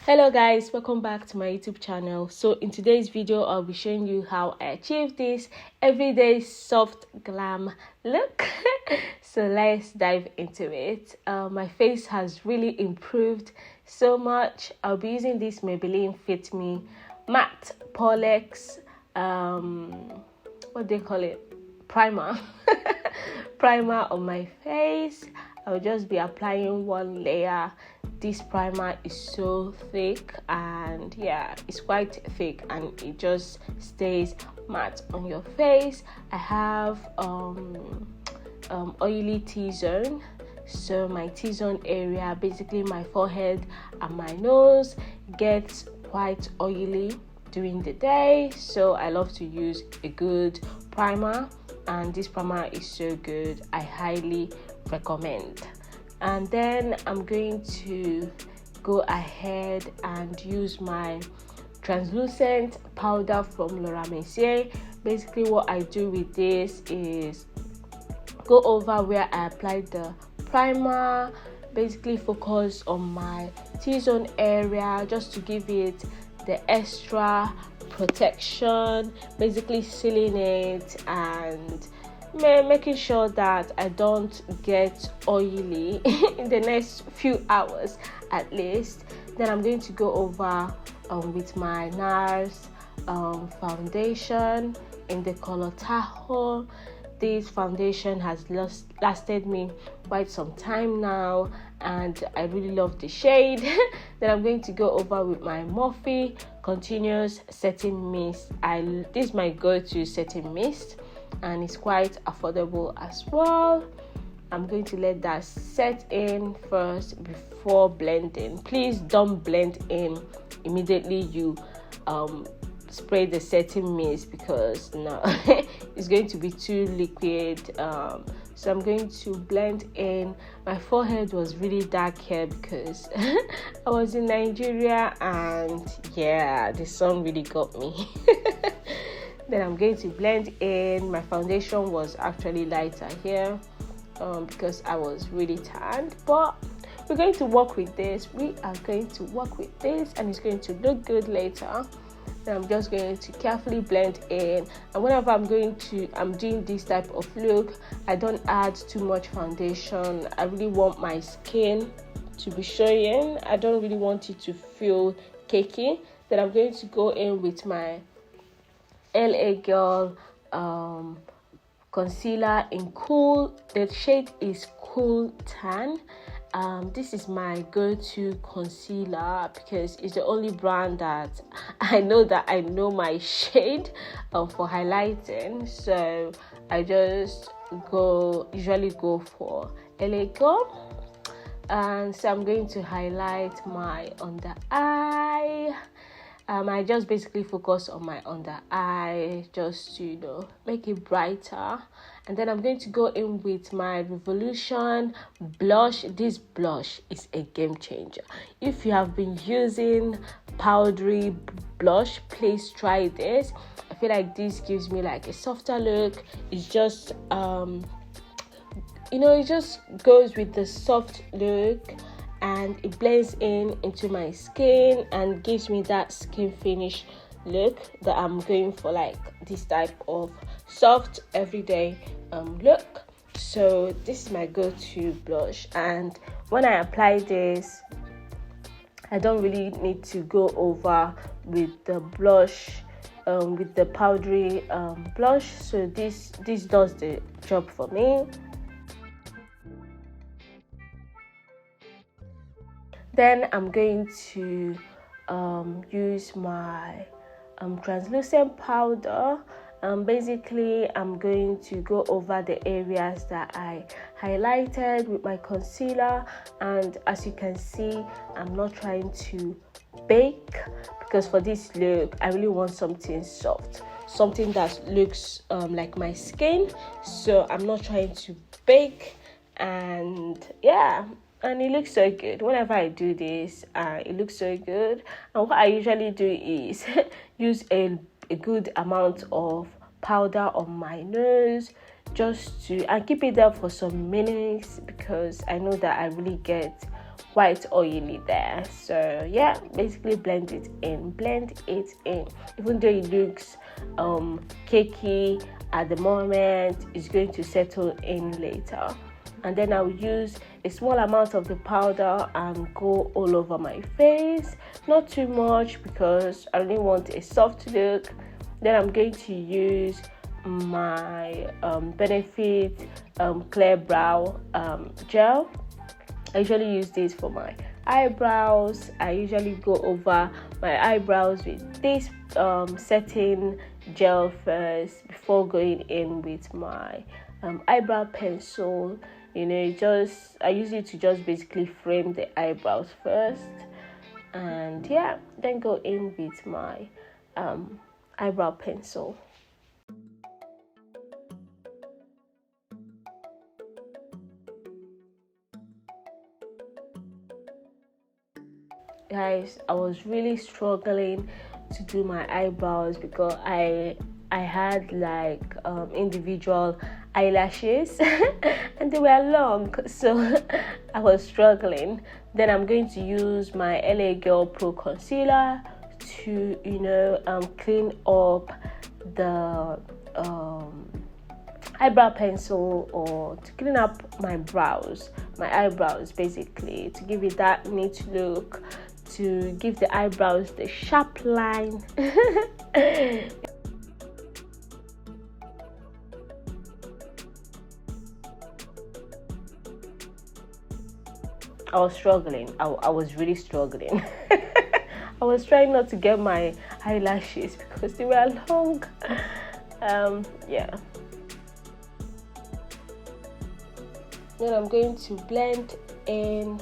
Hello guys, welcome back to my YouTube channel. So in today's video I'll be showing you how I achieve this everyday soft glam look. So let's dive into it. My face has really improved so much. I'll be using this Maybelline Fit Me matte Polex what do they call it, primer primer on my face. I'll just be applying one layer. This primer is so thick, and yeah, it's quite thick and it just stays matte on your face. I have oily T-zone, so my T-zone area, basically my forehead and my nose, gets quite oily during the day, so I love to use a good primer, and this primer is so good. I highly recommend. And then I'm going to go ahead and use my translucent powder from Laura Mercier. Basically what I do with this is go over where I applied the primer, basically focus on my T-zone area just to give it the extra protection, basically sealing it and making sure that I don't get oily in the next few hours at least. Then I'm going to go over with my NARS foundation in the color Tahoe. This foundation has lasted me quite some time now, and I really love the shade. Then I'm going to go over with my Morphe Continuous Setting Mist. This is my go-to setting mist, and it's quite affordable as well. I'm going to let that set in first before blending. Please don't blend in immediately you spray the setting mist, because no it's going to be too liquid. So I'm going to blend in. My forehead was really dark here because I was in Nigeria, and yeah, the sun really got me. Then I'm going to blend in. My foundation was actually lighter here because I was really tanned, but we're going to work with this. We are going to work with this, and it's going to look good later. Then I'm just going to carefully blend in, and whenever I'm doing this type of look, I don't add too much foundation. I really want my skin to be showing. I don't really want it to feel cakey. Then I'm going to go in with my LA Girl concealer in Cool. The shade is Cool Tan. This is my go-to concealer because it's the only brand that I know my shade for highlighting. So I just usually go for LA Girl. And so I'm going to highlight my under eye. I just basically focus on my under eye just to make it brighter. And then I'm going to go in with my Revolution blush. This blush is a game changer. If you have been using powdery blush, please try this. I feel like this gives me like a softer look. It's just it just goes with the soft look, and it blends into my skin and gives me that skin finish look that I'm going for, like this type of soft everyday look. So this is my go-to blush, and when I apply this, I don't really need to go over with the blush with the powdery blush. So this does the job for me. Then I'm going to use my translucent powder. Basically, I'm going to go over the areas that I highlighted with my concealer. And as you can see, I'm not trying to bake, because for this look, I really want something soft, something that looks like my skin. So I'm not trying to bake, and yeah. And it looks so good. Whenever I do this, it looks so good. And what I usually do is use a good amount of powder on my nose, just to and keep it there for some minutes, because I know that I really get quite oily there. So yeah, basically blend it in. Even though it looks cakey at the moment, it's going to settle in later. And then I'll use a small amount of the powder and go all over my face, not too much because I really want a soft look. Then I'm going to use my Benefit Clear Brow gel. I usually use this for my eyebrows. I usually go over my eyebrows with this setting gel first before going in with my eyebrow pencil. I use it to just basically frame the eyebrows first, and yeah, then go in with my eyebrow pencil. Guys, I was really struggling to do my eyebrows because I had like individual eyelashes and they were long, so I was struggling. Then I'm going to use my LA Girl Pro concealer to clean up the eyebrow pencil, or to clean up my eyebrows basically, to give it that neat look, to give the eyebrows the sharp line. I was struggling. I was really struggling. I was trying not to get my eyelashes because they were long. Yeah. Then I'm going to blend in.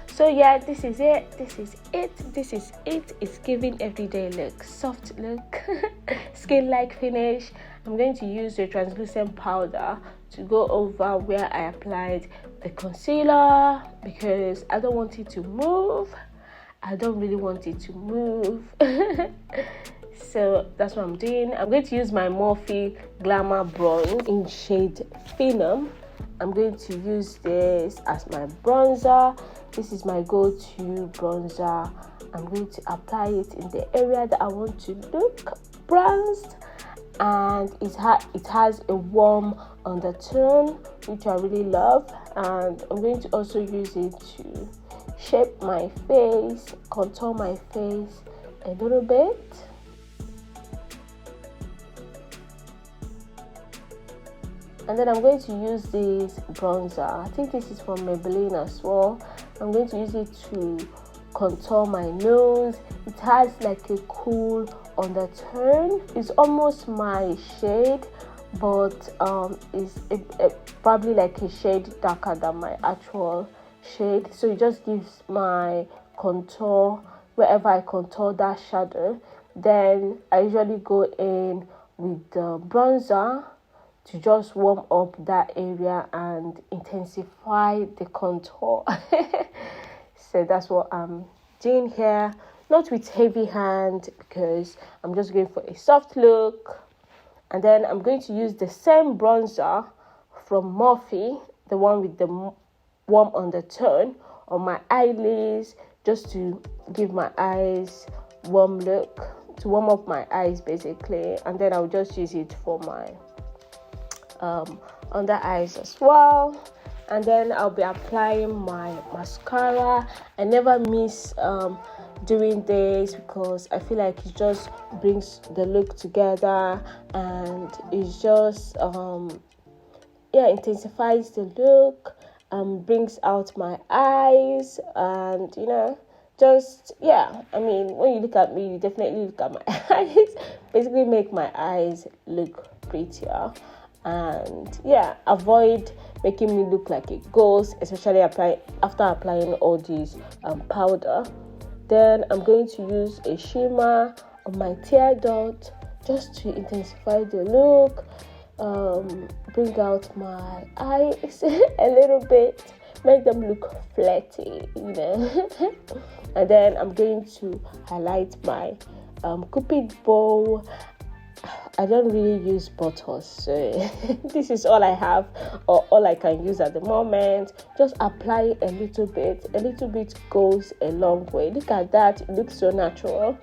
So yeah, this is it. It's giving everyday look, soft look, skin-like finish. I'm going to use the translucent powder to go over where I applied the concealer because I don't want it to move. I don't really want it to move. So that's what I'm doing. I'm going to use my Morphe Glamour Bronze in shade Phenom. I'm going to use this as my bronzer. This is my go-to bronzer. I'm going to apply it in the area that I want to look bronzed, and it has a warm undertone, which I really love. And I'm going to also use it to shape my face, contour my face a little bit. And then I'm going to use this bronzer. I think this is from Maybelline as well. I'm going to use it to contour my nose. It has like a cool undertone. It's almost my shade, but it's probably like a shade darker than my actual shade. So it just gives my contour wherever I contour that shadow. Then I usually go in with the bronzer to just warm up that area and intensify the contour. So that's what I'm doing here. Not with heavy hand because I'm just going for a soft look. And then I'm going to use the same bronzer from Morphe, the one with the warm undertone, on my eyelids, just to give my eyes warm look, to warm up my eyes basically. And then I'll just use it for my under eyes as well. And then I'll be applying my mascara. I never miss doing this because I feel like it just brings the look together, and it's just intensifies the look, brings out my eyes, and when you look at me, you definitely look at my eyes, basically make my eyes look prettier. And yeah, avoid making me look like a ghost, especially after applying all these powder. Then I'm going to use a shimmer on my tear dot just to intensify the look, bring out my eyes a little bit, make them look flirty, And then I'm going to highlight my Cupid bow I don't really use bottles, so this is all I have or all I can use at the moment. Just apply a little bit. A little bit goes a long way. Look at that, it looks so natural.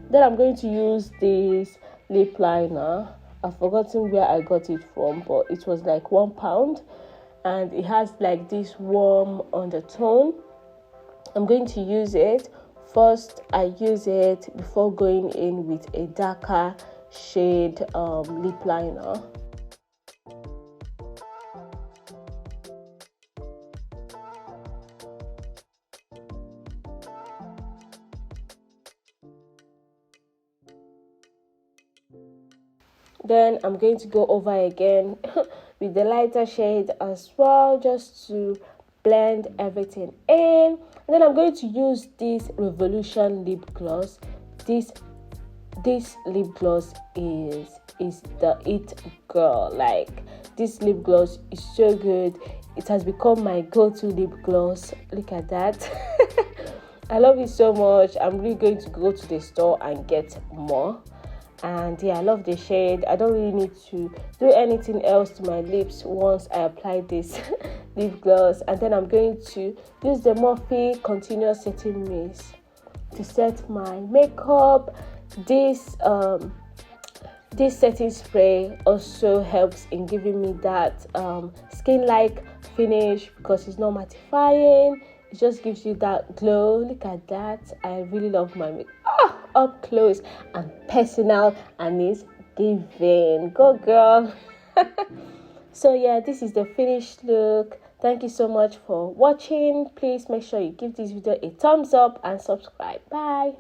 Then I'm going to use this lip liner. I've forgotten where I got it from, but it was like £1 and it has like this warm undertone. I'm going to use it. First, I use it before going in with a darker shade lip liner. Then I'm going to go over again with the lighter shade as well, just to blend everything in. And then I'm going to use this Revolution lip gloss. This lip gloss is the it girl. Like, this lip gloss is so good. It has become my go-to lip gloss. Look at that. I love it so much. I'm really going to go to the store and get more. And yeah, I love the shade. I don't really need to do anything else to my lips once I apply this lip gloss. And then I'm going to use the Morphe Continuous Setting Mist to set my makeup. This setting spray also helps in giving me that skin-like finish because it's not mattifying. It just gives you that glow. Look at that. I really love my makeup. Up close and personal, and it's giving. Go girl. So yeah, this is the finished look. Thank you so much for watching. Please make sure you give this video a thumbs up and subscribe. Bye.